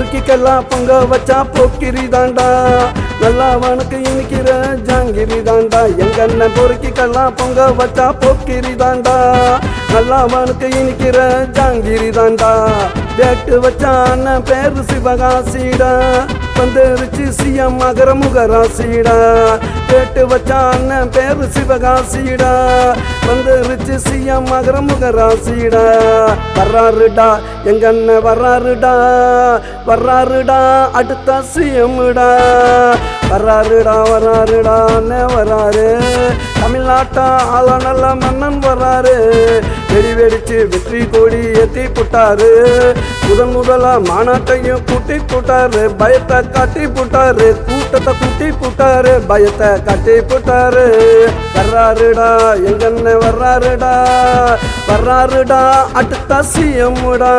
பொறுக்கிக்கெல்லாம் பொங்க வச்சா போக்கிரி தாண்டா நல்லவனுக்கு இனிக்கிற ஜாங்கிரி தாண்டா எங்க அண்ணன் பொறுக்கிக்கெல்லாம் பொங்க வச்சா போக்கிரி தாண்டா நல்லவனுக்கு இனிக்கிற ஜாங்கிரி தாண்டா வேட்டு வச்சா அண்ணன் பேரு சிவகாசிடா வந்துருச்சு சிஎம் மகர முகராசிடா வேட்டு வச்சா அண்ணன் பேரு சிவகாசிடா வந்துருச்சு சிஎம் மகர முகராசிடா வர்றாருடா எங்க அண்ணன் வர்றாருடா வர்றாருடா அடுத்த சிஎம்டா வர்றாருடா அண்ணன் வர்றாரு தமிழ்நாட்டா ஆள நல்ல மன்னன் வர்றாரு வெடி வெடிச்சு வெற்றி கொடி ஏத்தி போட்டாரு முதலா மாநாட்டையும் கூட்டி போட்டாரு பயத்தை காட்டி போட்டாரு கூட்டத்தை கூட்டி போட்டாரு பயத்தை காட்டி போட்டாரு வர்றாருடா எங்க அண்ணன் வர்றாருடா அடுத்த சிஎம்டா